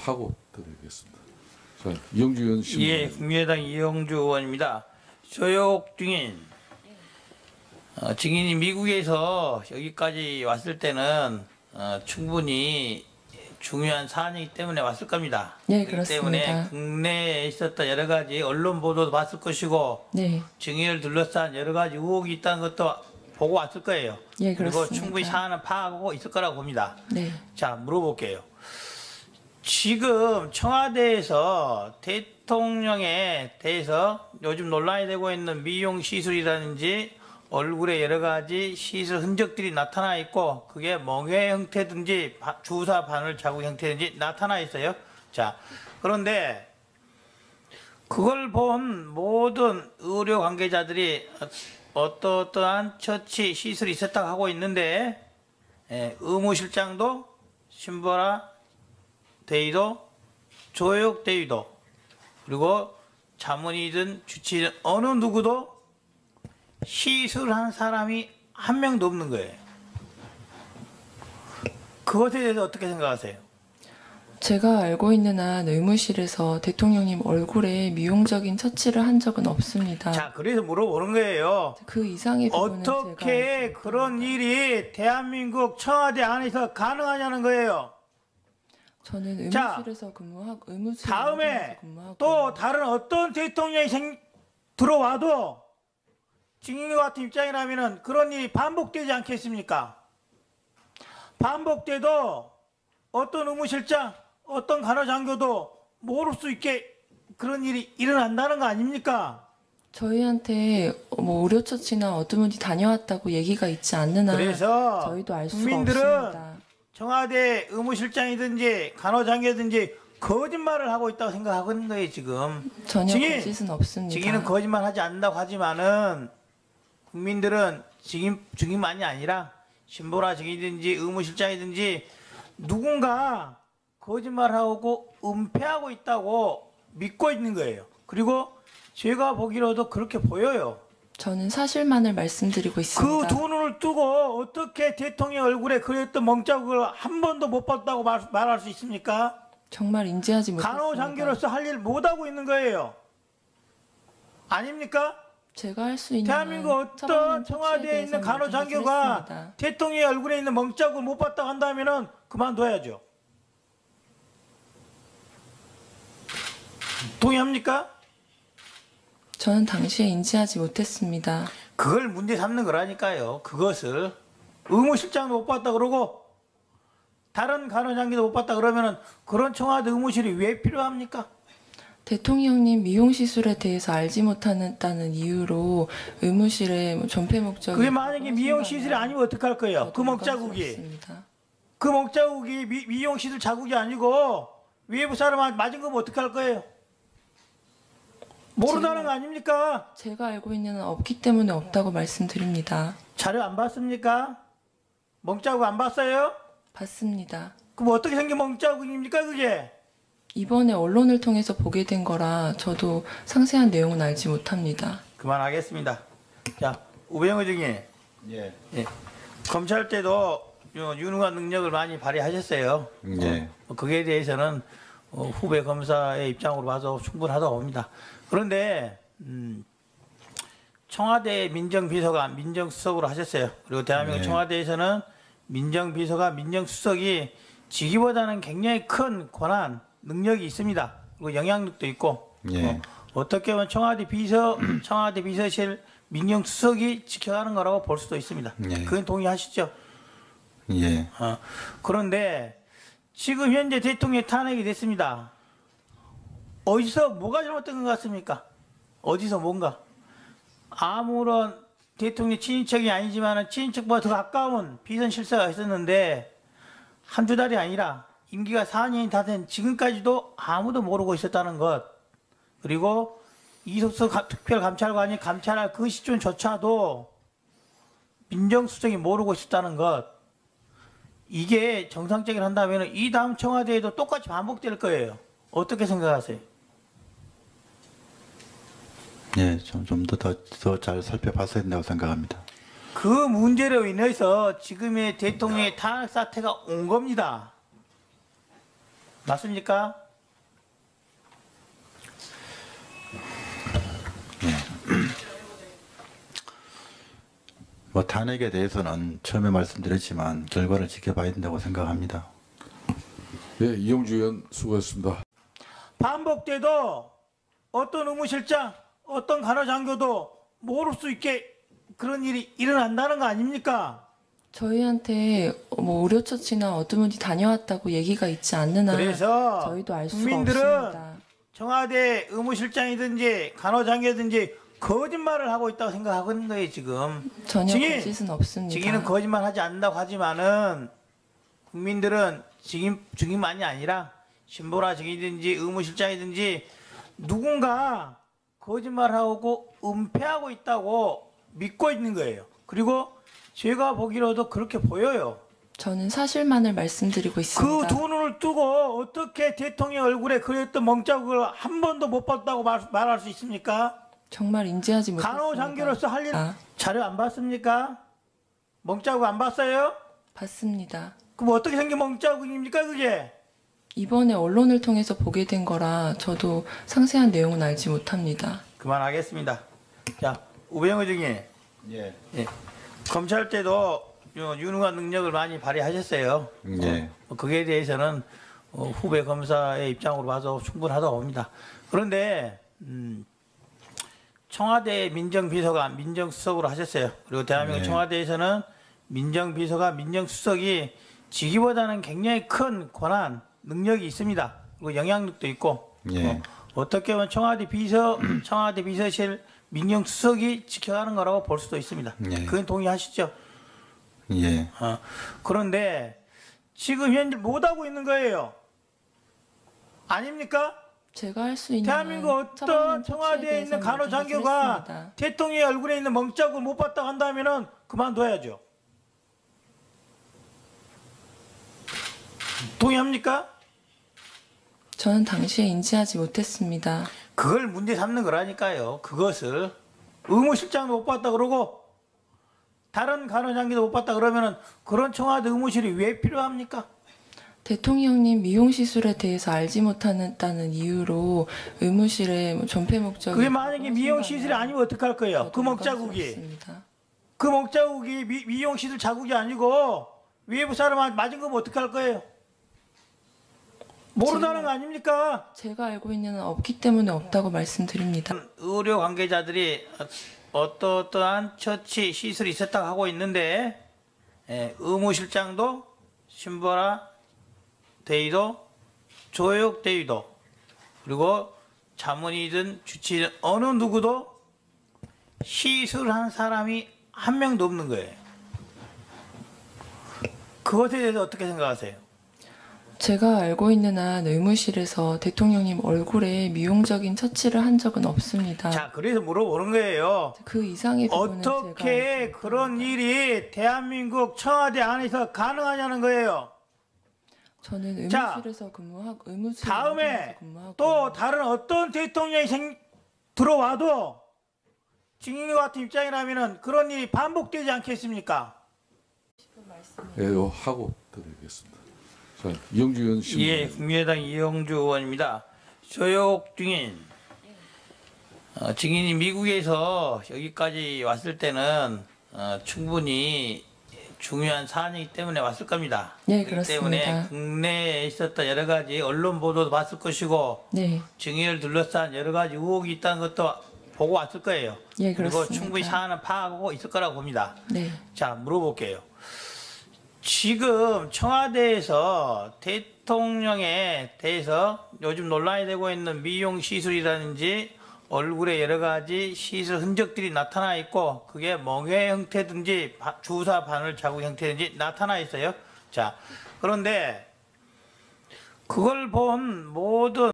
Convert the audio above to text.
하고 드리겠습니다. 자, 이영주 의원 신문. 예, 국민의당 이영주 의원입니다. 조혁 중인 증인이 미국에서 여기까지 왔을 때는 충분히 중요한 사안이기 때문에 왔을 겁니다. 네, 그렇기 그렇습니다. 때문에 국내에 있었던 여러 가지 언론 보도도 봤을 것이고 네. 증인을 둘러싼 여러 가지 의혹이 있다는 것도 보고 왔을 거예요. 예, 그리고 그렇습니다. 충분히 사안은 파악하고 있을 거라고 봅니다. 네. 자, 물어볼게요. 지금 청와대에서 대통령에 대해서 요즘 논란이 되고 있는 미용 시술이라든지 얼굴에 여러 가지 시술 흔적들이 나타나 있고 그게 멍해 형태든지 주사 바늘 자국 형태든지 나타나 있어요. 자, 그런데 그걸 본 모든 의료 관계자들이 어떠한 처치 시술이 있었다고 하고 있는데 의무실장도 신보라 대위도 조혁 대위도 그리고 자문이든 주치든 어느 누구도 시술한 사람이 한 명도 없는 거예요. 그것에 대해서 어떻게 생각하세요? 제가 알고 있는 한 의무실에서 대통령님 얼굴에 미용적인 처치를 한 적은 없습니다. 자, 그래서 물어보는 거예요. 그 이상의 부분은 어떻게 제가 그런 일이 대한민국 청와대 안에서 가능하냐는 거예요. 저는 의무실에서 근무하고 의무실 다음에 근무하고 또 다른 어떤 대통령이 들어와도 증인 같은 입장이라면 그런 일이 반복되지 않겠습니까? 반복돼도 어떤 의무실장, 어떤 간호장교도 모를 수 있게 그런 일이 일어난다는 거 아닙니까? 저희한테 뭐 의료처치나 어떤 분이 다녀왔다고 얘기가 있지 않는 한 그래서 저희도 알 수가 국민들은 없습니다. 청와대 의무실장이든지 간호장교든지 거짓말을 하고 있다고 생각하는 거예요, 지금. 전혀 거짓은 없습니다. 증인은 거짓말하지 않는다고 하지만은 국민들은 증인만이 아니라 신보라 증인이든지 의무실장이든지 누군가 거짓말하고 은폐하고 있다고 믿고 있는 거예요. 그리고 제가 보기로도 그렇게 보여요. 저는 사실만을 말씀드리고 있습니다. 그 두 눈을 뜨고 어떻게 대통령 얼굴에 그렸던 멍자국을 한 번도 못 봤다고 말할 수 있습니까? 정말 인지하지 못했습니다. 간호장교로서 할 일 못하고 있는 거예요. 아닙니까? 제가 할 수 있는 대한민국 어떤 청와대에 있는 간호장교가 대통령의 얼굴에 있는 멍자국을 못 봤다고 한다면 그만둬야죠. 동의합니까? 저는 당시에 인지하지 못했습니다. 그걸 문제 삼는 거라니까요. 그것을 의무실장도 못 봤다 그러고 다른 간호장교도 못 봤다 그러면은 그런 청와대 의무실이 왜 필요합니까? 대통령님 미용시술에 대해서 알지 못한다는 이유로 의무실에 뭐 존폐 목적이 그게 만약에 미용시술이 아니면 어떡할 거예요? 그 먹자국이. 그 먹자국이 미용시술 자국이 아니고 외부 사람한테 맞은 거면 어떡할 거예요? 모른다는 거 아닙니까? 제가 알고 있는 한 없기 때문에 없다고 말씀드립니다. 자료 안 봤습니까? 먹자국 안 봤어요? 봤습니다. 그럼 어떻게 생긴 먹자국입니까 그게? 이번에 언론을 통해서 보게 된 거라 저도 상세한 내용은 알지 못합니다. 그만하겠습니다. 자, 우병우 증인. 예. 검찰 때도 유능한 능력을 많이 발휘하셨어요. 예. 그에 대해서는 후배 검사의 입장으로 봐서 충분하다고 봅니다. 그런데 청와대 민정비서가 민정수석으로 하셨어요. 그리고 대한민국 청와대에서는 민정비서가 민정수석이 직위보다는 굉장히 큰 권한, 능력이 있습니다. 그리고 영향력도 있고 어떻게 보면 청와대 비서실 민정수석이 지켜가는 거라고 볼 수도 있습니다. 그건 동의하시죠? 예. 그런데 지금 현재 대통령이 탄핵이 됐습니다. 어디서 뭐가 잘못된 것 같습니까? 어디서 뭔가 아무런 대통령 친인척이 아니지만 친인척보다 더 가까운 비선 실세가 있었는데 한두 달이 아니라 임기가 4년이 다 된 지금까지도 아무도 모르고 있었다는 것, 그리고 이석수 특별감찰관이 감찰할 그 시점조차도 민정수석이 모르고 있었다는 것, 이게 정상적인 한다면 이 다음 청와대에도 똑같이 반복될 거예요. 어떻게 생각하세요? 예, 좀 더 잘 살펴봤어야 된다고 생각합니다. 그 문제로 인해서 지금의 대통령의 탄핵 사태가 온 겁니다. 맞습니까? 뭐 탄핵에 대해서는 처음에 말씀드렸지만 결과를 지켜봐야 된다고 생각합니다. 예, 이영주 의원 수고했습니다. 반복돼도 어떤 의무실장, 어떤 간호장교도 모를 수 있게 그런 일이 일어난다는 거 아닙니까? 저희한테 뭐 의료처치나 어드문이 다녀왔다고 얘기가 있지 않는 한 그래서 저희도 알 수가 국민들은 없습니다. 청와대 의무실장이든지 간호장교든지 거짓말을 하고 있다고 생각하는 거예요 지금. 전혀 증인! 거짓은 없습니다. 증인은 거짓말하지 않는다고 하지만은 국민들은 증인만이 아니라 신보라 증인이든지 의무실장이든지 누군가 거짓말하고 은폐하고 있다고 믿고 있는 거예요. 그리고 제가 보기로도 그렇게 보여요. 저는 사실만을 말씀드리고 있습니다. 그 두 눈을 뜨고 어떻게 대통령 얼굴에 그렸던 멍자국을 한 번도 못 봤다고 말할 수 있습니까? 정말 인지하지 못했습니다. 간호장교로서 할 일 자료 안 봤습니까? 멍자국 안 봤어요? 봤습니다. 그럼 어떻게 생긴 멍자국입니까 그게? 이번에 언론을 통해서 보게 된 거라 저도 상세한 내용은 알지 못합니다. 그만하겠습니다. 자, 우병우 증인. 예. 예. 검찰 때도 유능한 능력을 많이 발휘하셨어요. 예. 그에 대해서는 후배 검사의 입장으로 봐서 충분하다고 봅니다. 그런데 청와대 민정비서관, 민정수석으로 하셨어요. 그리고 대한민국 네. 청와대에서는 민정비서관, 민정수석이 직위보다는 굉장히 큰 권한, 능력이 있습니다. 그리고 영향력도 있고 예. 어떻게 보면 청와대 비서실 민정수석이 지켜가는 거라고 볼 수도 있습니다. 예. 그건 동의하시죠? 예. 그런데 지금 현재 못하고 있는 거예요. 아닙니까? 제가 할 수 있는 대한민국 어떤 청와대에 있는 간호장교가 대통령의 얼굴에 있는 멍자국을 못 봤다고 한다면 그만둬야죠. 동의합니까? 저는 당시에 인지하지 못했습니다. 그걸 문제 삼는 거라니까요. 그것을 의무실장도 못 봤다 그러고 다른 간호장교도 못 봤다 그러면은 그런 청와대 의무실이 왜 필요합니까? 대통령님 미용 시술에 대해서 알지 못한다는 이유로 의무실에 뭐 존폐 목적이 그게 만약에 미용 시술이 아니면 어떡할 거예요? 그 먹자국이 그 먹자국이 미용 시술 자국이 아니고 외부 사람한테 맞은 거면 어떡할 거예요? 모른다는 거 아닙니까? 제가 알고 있는 한 없기 때문에 없다고 말씀드립니다. 의료 관계자들이 어떠한 처치 시술이 있었다고 하고 있는데 의무실장도 신보라 대위도 조혁 대위도 그리고 자문이든 주치든 어느 누구도 시술한 사람이 한 명도 없는 거예요. 그것에 대해서 어떻게 생각하세요? 제가 알고 있는 한 의무실에서 대통령님 얼굴에 미용적인 처치를 한 적은 없습니다. 자, 그래서 물어보는 거예요. 그 이상의 부분은 제가 어떻게 알지 그런 못합니다. 일이 대한민국 청와대 안에서 가능하냐는 거예요. 저는 자, 의무실에서 근무하고 의무실 다음에 근무하고 또 다른 어떤 대통령이 들어와도 증인과 같은 입장이라면 그런 일이 반복되지 않겠습니까? 예, 요 하고 드리겠습니다. 자, 이영주 의원 신문. 예, 국민의당 이영주 의원입니다. 조혁 증인. 증인이 미국에서 여기까지 왔을 때는 충분히 중요한 사안이기 때문에 왔을 겁니다. 네, 그렇기 때문에 그렇습니다. 국내에 있었던 여러 가지 언론 보도도 봤을 것이고 네, 증인을 둘러싼 여러 가지 의혹이 있다는 것도 보고 왔을 거예요. 예, 그리고 그렇습니다. 충분히 사안을 파악하고 있을 거라고 봅니다. 네. 자, 물어볼게요. 지금 청와대에서 대통령에 대해서 요즘 논란이 되고 있는 미용 시술이라든지 얼굴에 여러 가지 시술 흔적들이 나타나 있고 그게 멍해 형태든지 주사 바늘 자국 형태든지 나타나 있어요. 자, 그런데 그걸 본 모든